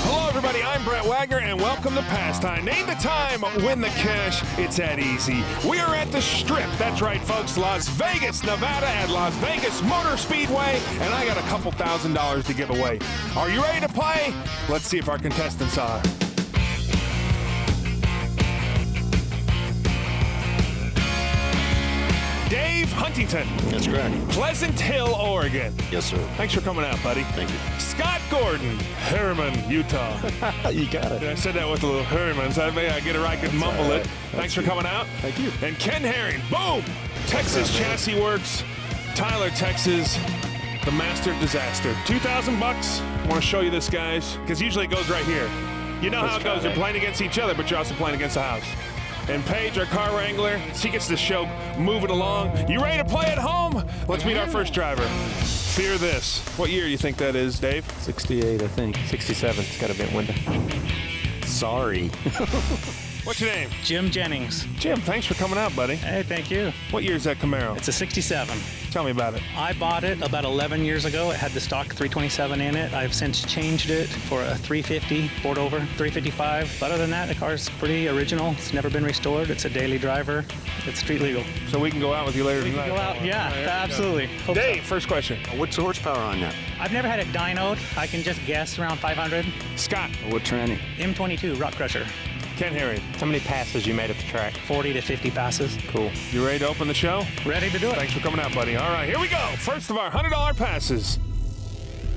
Hello, everybody. I'm Brett Wagner, and welcome to Pastime. Name the time, win the cash. It's that easy. We are at the Strip. That's right, folks. Las Vegas, Nevada, at Las Vegas Motor Speedway, and I got a couple $1,000s to give away. Are you ready to play? Let's see if our contestants are. Dave Huntington. That's correct. Pleasant Hill, Oregon. Yes, sir. Thanks for coming out, buddy. Thank you. Scott Gordon, Harriman, Utah. You got it. I said that with a little Harriman, so I may I get it right, I could mumble it. Thanks for coming out. Thank you. And Ken Herring, boom! Texas Chassis Works, Tyler, Texas, the Master of Disaster. $2,000 bucks. I want to show you this, guys, because usually it goes right here. You know how it goes. You're playing against each other, but you're also playing against the house. And Paige, our car wrangler, she gets the show moving along. You ready to play at home? Let's meet our first driver. Fear this. What year do you think that is, Dave? 68, I think. 67. It's got a vent window. Sorry. What's your name? Jim Jennings. Jim, thanks for coming out, buddy. Hey, thank you. What year is that Camaro? It's a 67. Tell me about it. I bought it about 11 years ago. It had the stock 327 in it. I've since changed it for a 350, poured over 355. But other than that, the car's pretty original. It's never been restored. It's a daily driver. It's street legal. So we can go out with you later We tonight. can go out, yeah, absolutely. Hope Dave, so. first question. What's the horsepower on that? I've never had it dynoed. I can just guess around 500. Scott. What tranny? M22 Rock Crusher. Ken Herring. How many passes you made at the track? 40 to 50 passes. Cool. You ready to open the show? Ready to do it. Thanks for coming out, buddy. All right, here we go. First of our $100 passes.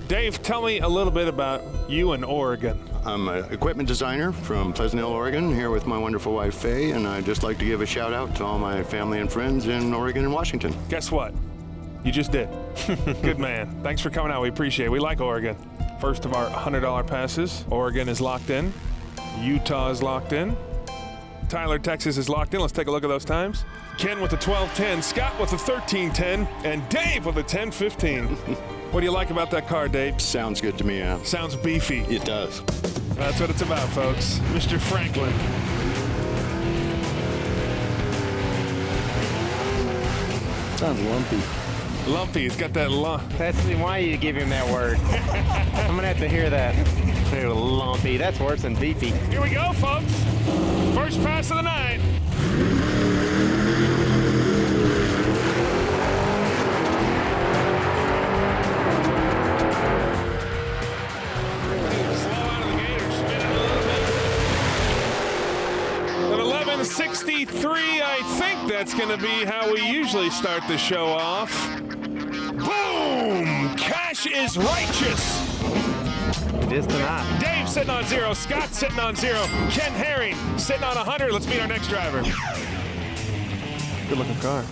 Dave, tell me a little bit about you and Oregon. I'm an equipment designer from Pleasant Hill, Oregon, here with my wonderful wife, Faye, and I'd just like to give a shout out to all my family and friends in Oregon and Washington. Guess what? You just did. Good man. Thanks for coming out. We appreciate it. We like Oregon. First of our $100 passes. Oregon is locked in. Utah is locked in. Tyler, Texas is locked in. Let's take a look at those times. Ken with the 12:10, Scott with the 13:10, and Dave with the 10:15. What do you like about that car, Dave? Sounds good to me, yeah. Sounds beefy. It does. That's what it's about, folks. Mr. Franklin. Sounds lumpy. Lumpy. It's got that lump. That's why you give him that word. I'm gonna have to hear that. Lumpy. That's worse than beefy. Here we go, folks. First pass of the night. Slow out of the gate or spin it a little bit. At 11:63, I think that's going to be how we usually start the show off. Boom! Cash is righteous. It is tonight. Dave sitting on 0, Scott sitting on 0, Ken Herring sitting on 100. Let's meet our next driver. Good looking car.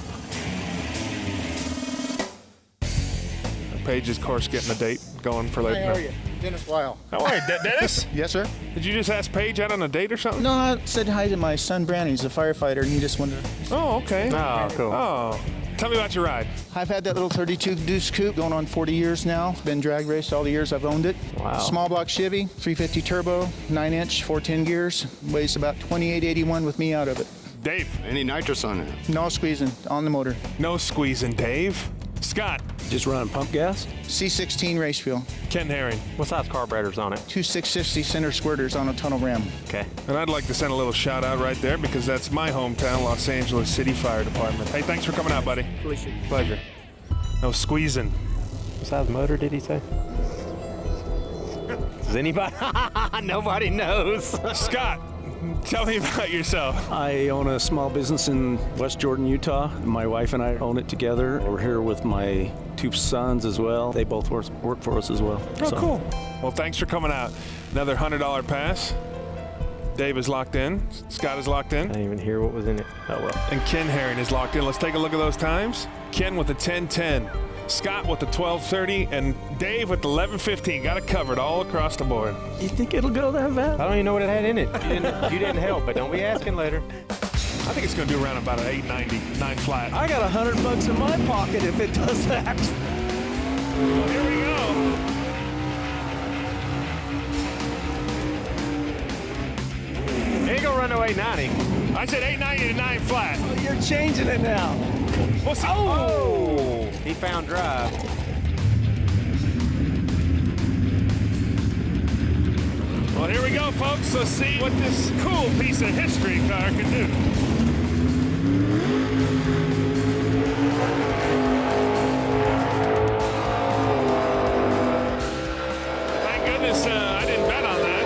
Paige is, of course, getting a date going for later. Hi, how are you? Dennis Weil. How are you, Dennis? Yes, sir. Did you just ask Paige out on a date or something? No, I said hi to my son, Brandon. He's a firefighter, and he just wanted to... Oh, okay. Oh, cool. Oh. Tell me about your ride. I've had that little 32 Deuce Coupe going on 40 years now. It's been drag raced all the years I've owned it. Wow. Small block Chevy, 350 turbo, 9-inch, 410 gears. Weighs about 2881 with me out of it. Dave. Any nitrous on it? No squeezing on the motor. No squeezing, Dave. Scott. Just running pump gas? C16 race fuel. Ken Herring. What size carburetors on it? 2 650 center squirters on a tunnel ram. Okay. And I'd like to send a little shout out right there because that's my hometown, Los Angeles City Fire Department. Hey, thanks for coming out, buddy. Pleasure. No squeezing. What size motor did he say? Does anybody? Nobody knows. Scott, tell me about yourself. I own a small business in West Jordan, Utah. My wife and I own it together. We're here with my 2 sons as well. They both work for us as well. Oh, cool. Well, thanks for coming out. Another $100 pass. Dave is locked in. Scott is locked in. I didn't even hear what was in it. Oh, well. And Ken Herring is locked in. Let's take a look at those times. Ken with the 10:10. Scott with the 12:30. And Dave with the 11:15. Got it covered all across the board. You think it'll go that fast? I don't even know what it had in it. You didn't help, but don't be asking later. I think it's going to do around about an 890, 9 flat. I got $100 in my pocket if it does that. Here we go. It ain't gonna run no 890. I said 890 to 9 flat. Oh, you're changing it now. We'll see. Oh! He found drive. Well, here we go, folks. Let's see what this cool piece of history car can do. Thank goodness I didn't bet on that.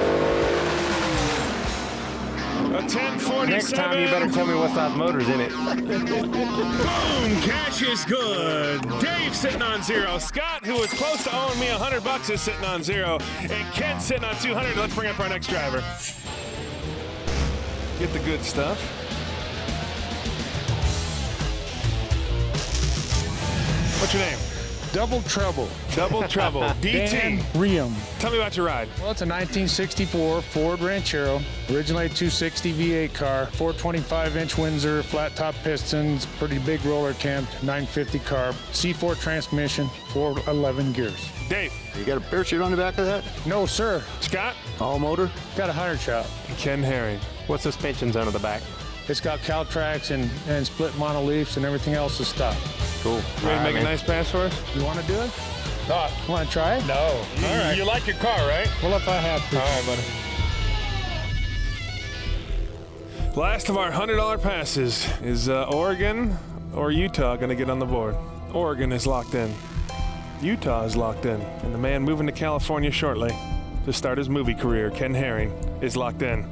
A 1047. Next time you better tell me what size motor's in it. Boom! Cash is good. Dave sitting on 0. Scott, who was close to owing me $100, is sitting on 0. And Ken sitting on 200. Let's bring up our next driver. Get the good stuff. What's your name? Double Trouble. Double Trouble. DT. Dan Riem. Tell me about your ride. Well, it's a 1964 Ford Ranchero, originally a 260 V8 car, 425-inch Windsor, flat top pistons, pretty big roller temp, 950 carb, C4 transmission, 411 gears. Dave. You got a parachute on the back of that? No, sir. Scott. All motor? Got a 100 shop. Ken Herring. What suspension's under the back? It's got Caltrax and split monoleafs, and everything else is stock. Cool. Ready to make a nice pass for us? You want to do it? Want to try it? No. All right. You like your car, right? Well, if I have to. All right, buddy. Last of our $100 passes is Oregon or Utah going to get on the board. Oregon is locked in. Utah is locked in. And the man moving to California shortly to start his movie career, Ken Herring, is locked in.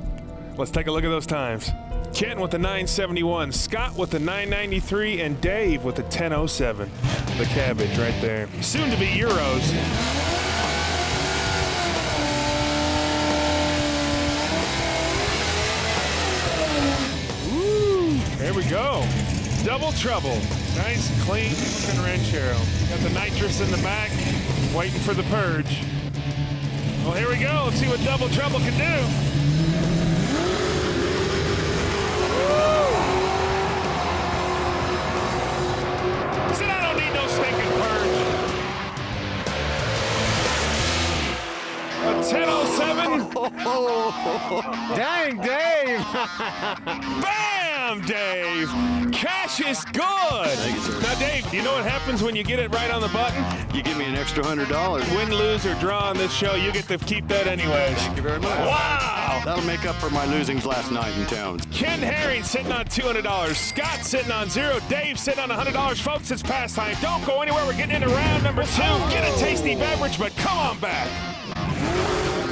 Let's take a look at those times. Ken with the 971, Scott with the 993, and Dave with the 1007. The cabbage right there. Soon to be Euros. Woo! There we go. Double Trouble. Nice, clean looking Ranchero. Got the nitrous in the back, waiting for the purge. Well, here we go. Let's see what Double Trouble can do. Said I don't need no stinking purge. A 1007. Dang, Dave! Bam, Dave! Cash is good. Thank you, sir. Now, Dave, you know what happens when you get it right on the button? You give me an extra $100. Win, lose, or draw on this show, you get to keep that anyways. Thank you very much. Wow! That'll make up for my losings last night in town. Ken Herring sitting on $200. Scott sitting on 0. Dave sitting on $100. Folks, it's pastime. Don't go anywhere. We're getting into round number 2. Get a tasty beverage, but come on back.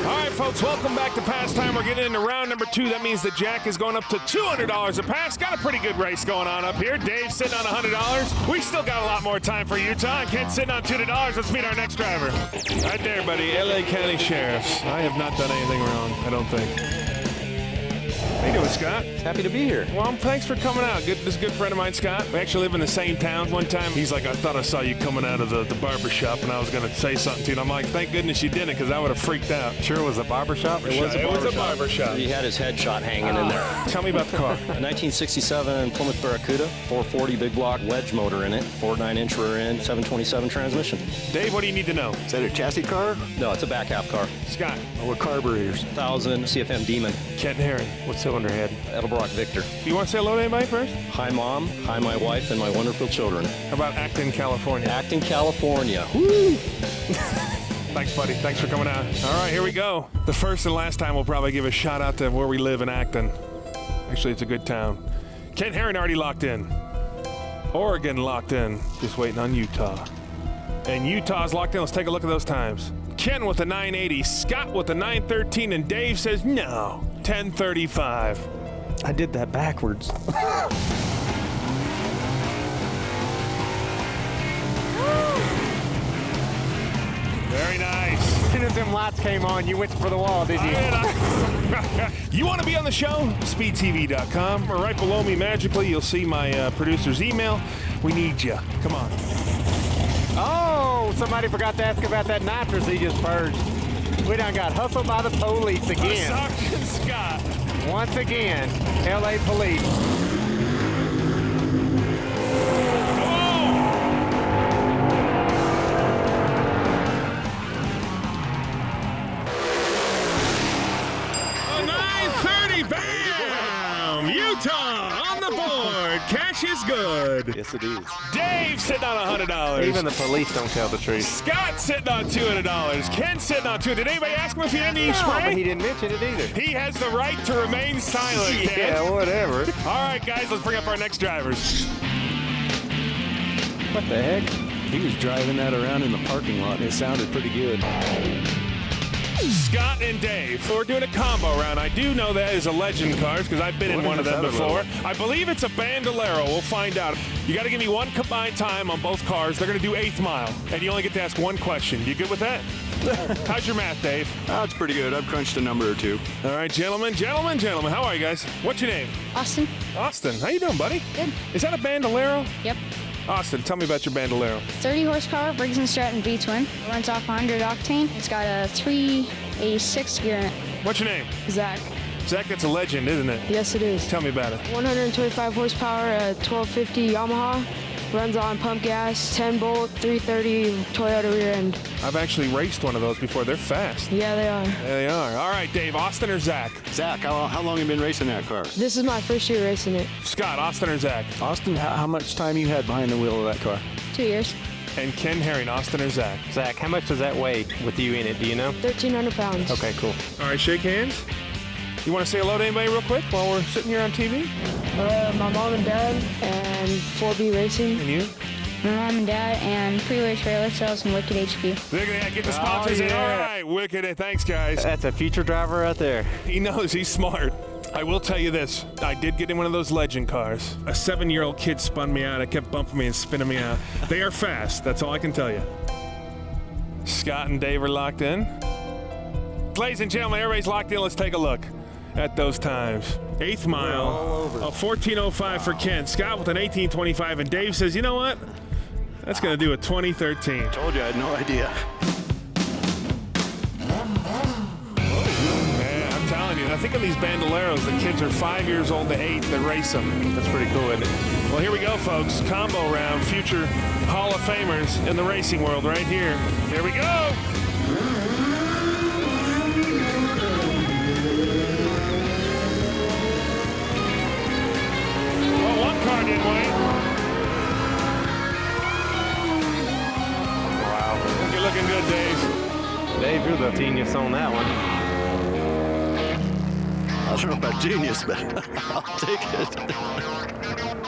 All right, folks, welcome back to Pastime. We're getting into round number 2. That means that Jack is going up to $200 a pass. Got a pretty good race going on up here. Dave's sitting on $100. We still got a lot more time for Utah. And Ken's sitting on $200. Let's meet our next driver. Right there, buddy. LA County Sheriffs. I have not done anything wrong, I don't think. How you doing, Scott? Happy to be here. Well, thanks for coming out. This is a good friend of mine, Scott. We actually live in the same town. One time, he's like, I thought I saw you coming out of the barber shop, and I was going to say something to you. And I'm like, thank goodness you didn't, because I would have freaked out. Sure was a barber shop? It was a barber shop. He had his headshot hanging in there. Tell me about the car. A 1967 Plymouth Barracuda, 440 big block wedge motor in it, 4.9-inch rear end, 727 transmission. Dave, what do you need to know? Is that a chassis car? No, it's a back half car. Scott. What carburetors? 1000 CFM Demon, Ken Herring. What cylinder head? Edelbrock Victor. You want to say hello to anybody first? Hi, Mom. Hi, my wife, and my wonderful children. How about Acton, California? Acton, California. Woo! Thanks, buddy. Thanks for coming out. All right, here we go. The first and last time we'll probably give a shout out to where we live in Acton. Actually, it's a good town. Ken Herring already locked in. Oregon locked in. Just waiting on Utah. And Utah's locked in. Let's take a look at those times. Ken with the 980, Scott with the 913, and Dave says no, 1035. I did that backwards. Very nice. As soon as them lights came on, you went for the wall, did you? You want to be on the show? SpeedTV.com. Or right below me, magically, you'll see my producer's email. We need you. Come on. Oh, somebody forgot to ask about that nitrous he just purged. We done got hustled by the police again. Sergeant Scott. Once again, LA police. A 930, bam! from Utah on the board. Cash is good. Yes, it is. Dave sitting on $100. Even the police don't tell the truth. Scott sitting on $200. Ken sitting on $200. Did anybody ask him if he had any No, spray? but he didn't mention it either. He has the right to remain silent, Ken. Yeah, whatever. All right, guys, let's bring up our next drivers. What the heck? He was driving that around in the parking lot, and it sounded pretty good. Scott and Dave. We're doing a combo round. I do know that is a Legend cars because I've been in one of them before. I believe it's a Bandolero. We'll find out. You got to give me one combined time on both cars. They're going to do 8th mile, and you only get to ask one question. You good with that? How's your math, Dave? Oh, it's pretty good. I've crunched a number or two. All right, gentlemen. How are you guys? What's your name? Austin. Austin. How you doing, buddy? Good. Is that a Bandolero? Yep. Austin, tell me about your Bandolero. 30 horsepower, Briggs & Stratton V-twin. Runs off 100 octane. It's got a 386 gear in it. What's your name? Zach. Zach, that's a Legend, isn't it? Yes, it is. Tell me about it. 125 horsepower, a 1250 Yamaha. Runs on pump gas, 10 bolt, 330 Toyota rear end. I've actually raced one of those before. They're fast. Yeah, they are. Yeah, they are. All right, Dave, Austin or Zach? Zach, how long have you been racing that car? This is my first year racing it. Scott, Austin or Zach? Austin, how much time you had behind the wheel of that car? 2 years. And Ken Herring, Austin or Zach? Zach, how much does that weigh with you in it? Do you know? 1,300 pounds. Okay, cool. All right, shake hands. You want to say hello to anybody real quick while we're sitting here on TV? My mom and dad and 4B Racing. And you? My mom and dad and Freeway Trailer Sales and Wicked HQ. Look at that. Get the sponsors in. All right, Wicked. Thanks, guys. That's a future driver right there. He knows. He's smart. I will tell you this. I did get in one of those Legend cars. A 7-year-old kid spun me out. It kept bumping me and spinning me out. They are fast. That's all I can tell you. Scott and Dave are locked in. Ladies and gentlemen, everybody's locked in. Let's take a look at those times. 8th mile, a 14:05 for Ken. Scott with an 18:25, and Dave says, you know what? That's going to do a 2013. Told you I had no idea. Yeah, I'm telling you. I think of these Bandoleros, the kids are 5 years old to 8 that race them. That's pretty cool, isn't it? Well, here we go, folks. Combo round, future Hall of Famers in the racing world right here. Here we go. Oh, one car didn't wait. Wow. You're looking good, Dave. Dave, you're the genius on that one. I don't know about genius, but I'll take it.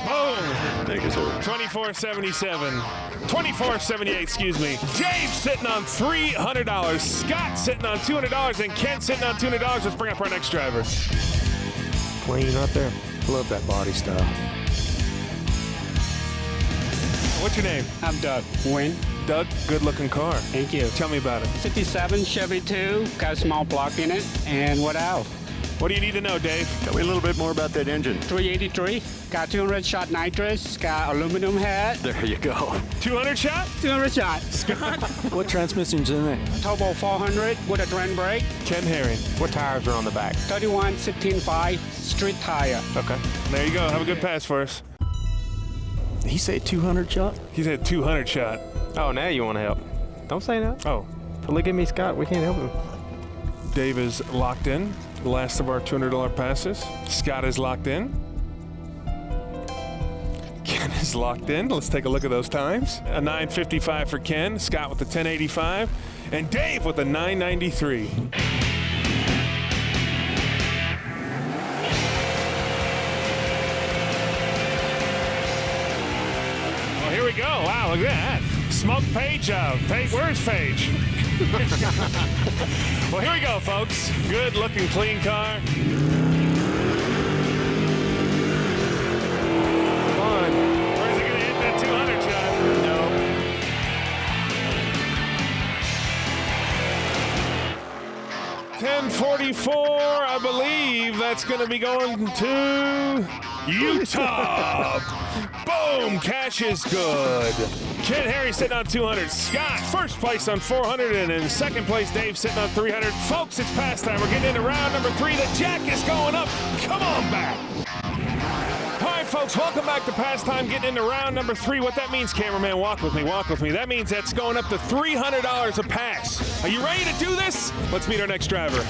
Boom. Thank you, sir. 24.77. 24.78, excuse me. Dave sitting on $300. Scott sitting on $200. And Ken sitting on $200. Let's bring up our next driver. Clean right there. Love that body style. What's your name? I'm Doug. Wayne. Doug, good looking car. Thank you. Tell me about it. 57 Chevy 2, got a small block in it. And what else? What do you need to know, Dave? Tell me a little bit more about that engine. 383, got 200 shot nitrous, got aluminum head. There you go. 200 shot? 200 shot. Scott? What transmission's in there? Turbo 400 with a drain brake. Ken Herring. What tires are on the back? 31 16.5 street tire. Okay. There you go. Have a good pass for us. He say 200 shot? He said 200 shot. Oh, now you want to help. Don't say that. Oh. Look at me, Scott. We can't help him. Dave is locked in. The last of our $200 passes. Scott is locked in. Ken is locked in. Let's take a look at those times. A 9:55 for Ken. Scott with the 10:85. And Dave with the 9:93. Well, here we go. Wow, look at that. Smoke Page out. Where's Page? Well, here we go, folks. Good looking, clean car. Come on. Where's it going to hit that 200 shot? No. 1044, I believe that's going to be going to Utah. Boom, cash is good. Ken Harry sitting on 200. Scott, first place on 400. And in second place, Dave sitting on 300. Folks, it's past time. We're getting into round number 3. The jack is going up. Come on back. All right, folks, welcome back to Pastime, getting into round number 3. What that means, cameraman, walk with me, walk with me. That means that's going up to $300 a pass. Are you ready to do this? Let's meet our next driver.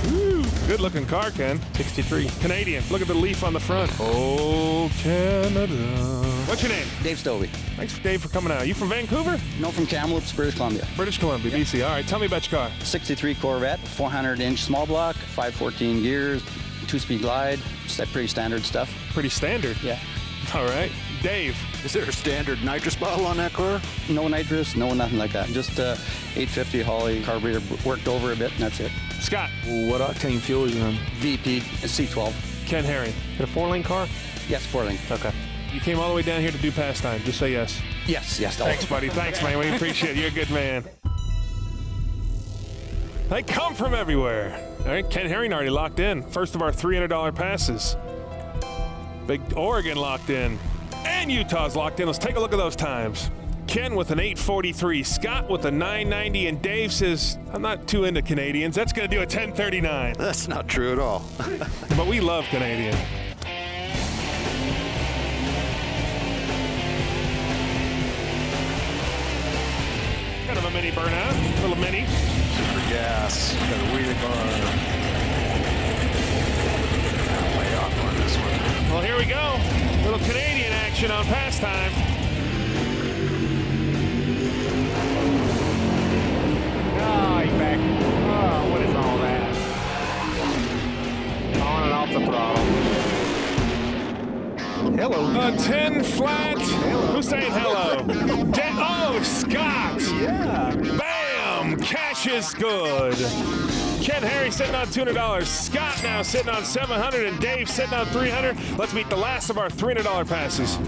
Ooh, good looking car, Ken. 63. Canadian. Look at the leaf on the front. Oh, Canada. What's your name? Dave Stovey. Thanks, Dave, for coming out. You from Vancouver? No, from Kamloops, British Columbia. British Columbia, BC. All right, tell me about your car. 63 Corvette, 400-inch small block, 514 gears, 2-speed glide. Just that pretty standard stuff. Pretty standard? Yeah. All right. Dave. Is there a standard nitrous bottle on that car? No nitrous, no nothing like that. Just 850 Holly carburetor worked over a bit, and that's it. Scott. What octane fuel is you on? VP, C12. Ken Herring. Is it a 4-lane car? Yes, 4-lane. Okay. You came all the way down here to do pastime. Just say yes. Yes. Thanks, buddy. Thanks, man. We appreciate it. You're a good man. They come from everywhere. All right, Ken Herring already locked in. First of our $300 passes. Big Oregon locked in. And Utah's locked in. Let's take a look at those times. Ken with an 8:43, Scott with a 9:90, and Dave says, I'm not too into Canadians. That's going to do a 10:39. That's not true at all. But we love Canadian. Kind of a mini burnout, little mini. Super gas. Got a wheelie bar. Way off on this one. Well, here we go. Little Canadian action on pastime. Oh, he's back. Oh, what is all that? On and off the throttle. Hello. A 10 flat. Who's saying hello? Oh, Scott. Yeah. Bam. Cash is good. Ken Harry sitting on $200. Scott now sitting on $700, and Dave sitting on $300. Let's meet the last of our $300 passes.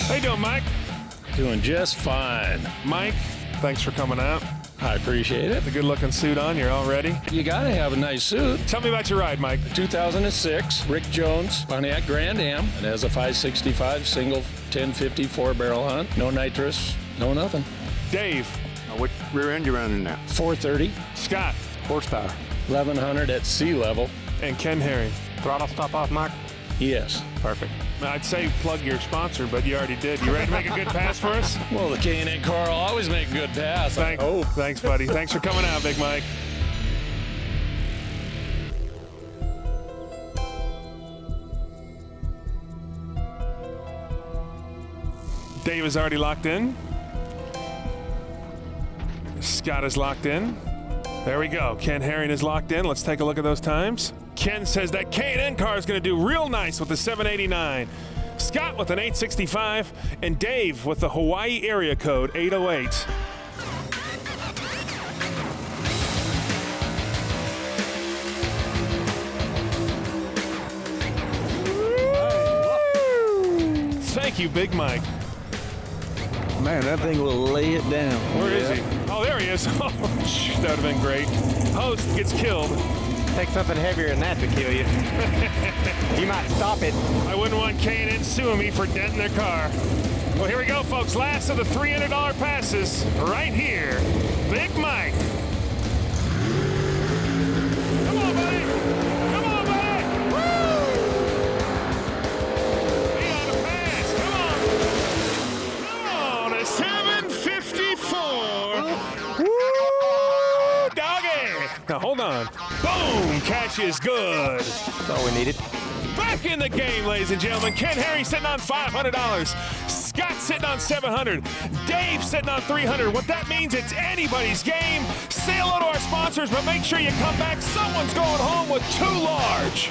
How you doing, Mike? Doing just fine. Mike, thanks for coming out. I appreciate it. The good-looking suit on. You're all ready? You got to have a nice suit. Tell me about your ride, Mike. 2006 Rick Jones Pontiac Grand Am. It has a 565 single 1050 4-barrel hunt. No nitrous, no nothing. Dave. What rear end you running now? 430. Scott. Horsepower. 1100 at sea level. And Ken Herring. Throttle stop off, Mark? Yes. Perfect. I'd say plug your sponsor, but you already did. You ready to make a good pass for us? Well, the K&N car will always make a good pass. Thanks, buddy. Thanks for coming out, Big Mike. Dave is already locked in. Scott is locked in. There we go. Ken Herring is locked in. Let's take a look at those times. Ken says that K&N car is going to do real nice with the 789. Scott with an 865, and Dave with the Hawaii area code 808. Thank you, Big Mike. Man, that thing will lay it down. Where is he? Oh, there he is. Oh, that would have been great. Host gets killed. Take something heavier than that to kill you. You might stop it. I wouldn't want K&N suing me for denting their car. Well, here we go, folks. Last of the $300 passes right here. Big Mike. Come on, buddy. Come on, buddy. Woo! Be on the pass. Come on. Come on. A 754. Woo! Doggy. Now, hold on. Boom! Cash is good. That's all we needed. Back in the game, ladies and gentlemen. Ken Herring sitting on $500. Scott sitting on $700. Dave sitting on $300. What that means, it's anybody's game. Say hello to our sponsors, but make sure you come back. Someone's going home with too large.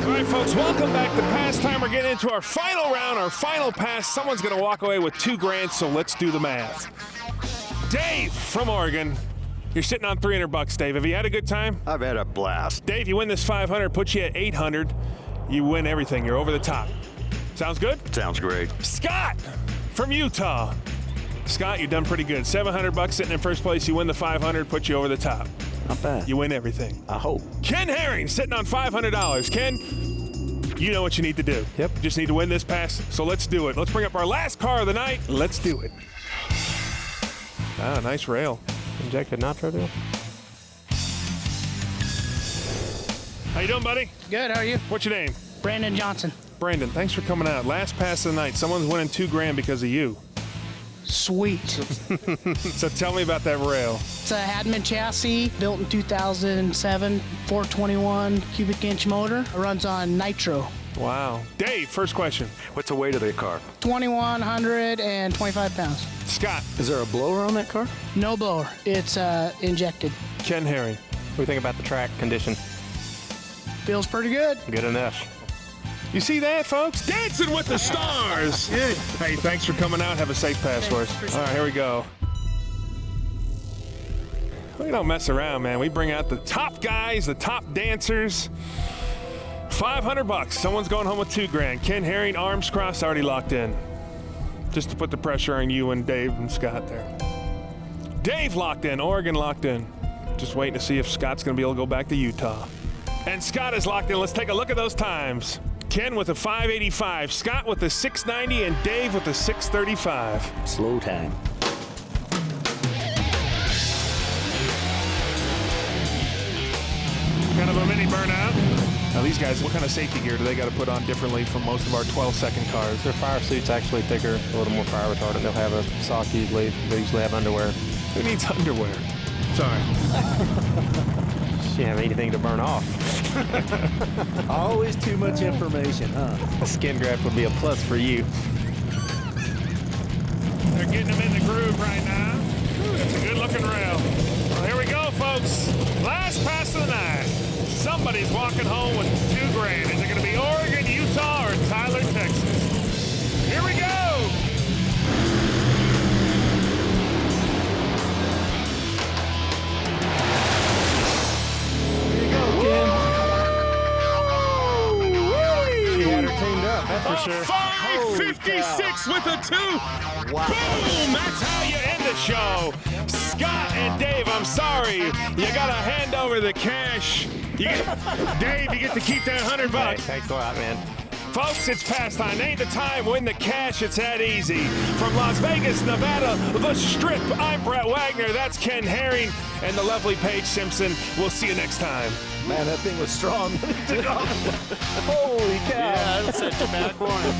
All right, folks, welcome back to Pastime. We're getting into our final round, our final pass. Someone's going to walk away with $2,000, so let's do the math. Dave from Oregon. You're sitting on $300, Dave. Have you had a good time? I've had a blast. Dave, you win this $500, puts you at $800. You win everything. You're over the top. Sounds good? Sounds great. Scott from Utah. Scott, you've done pretty good. $700 sitting in first place. You win the $500, puts you over the top. Not bad. You win everything. I hope. Ken Herring sitting on $500. Ken, you know what you need to do. Yep. Just need to win this pass, so let's do it. Let's bring up our last car of the night. Let's do it. Ah, nice rail. Injected nitro deal. How you doing, buddy? Good, how are you? What's your name? Brandon Johnson. Brandon, thanks for coming out. Last pass of the night. Someone's winning $2,000 because of you. Sweet. So tell me about that rail. It's a Hadman chassis, built in 2007, 421 cubic inch motor. It runs on nitro. Wow. Dave, first question. What's the weight of the car? 2,125 pounds. Scott. Is there a blower on that car? No blower. It's injected. Ken Herring. What do you think about the track condition? Feels pretty good. Good enough. You see that, folks? Dancing with the stars. Hey, thanks for coming out. Have a safe pass for us. All right, here we go. We don't mess around, man. We bring out the top guys, the top dancers. $500. Someone's going home with $2,000. Ken Herring, arms crossed, already locked in. Just to put the pressure on you and Dave and Scott there. Dave locked in. Oregon locked in. Just waiting to see if Scott's going to be able to go back to Utah. And Scott is locked in. Let's take a look at those times. Ken with a 585, Scott with a 690, and Dave with a 635. Slow time. Kind of a mini burnout. Now these guys, what kind of safety gear do they got to put on differently from most of our 12-second cars? Their fire suit's actually thicker, a little more fire retardant. They'll have a sock usually. They usually have underwear. Who needs underwear? Sorry. You have anything to burn off. Always too much information, huh? A skin graft would be a plus for you. They're getting them in the groove right now. It's a good-looking rail. Well, here we go, folks. Last pass of the night. Somebody's walking home with $2,000. Is it going to be Oregon, Utah, or Tyler, Texas? Here we go. She had her teamed up, that's for sure. 556 with a 2. Wow. Boom! That's how you end the show. Scott and Dave, I'm sorry. You got to hand over the cash. Dave, you get to keep that $100. Hey, thanks a lot, man. Folks, it's past time. Ain't the time. Win the cash. It's that easy. From Las Vegas, Nevada, the Strip, I'm Brett Wagner. That's Ken Herring and the lovely Paige Simpson. We'll see you next time. Man, that thing was strong. Holy cow. Yeah, that's such a bad warning.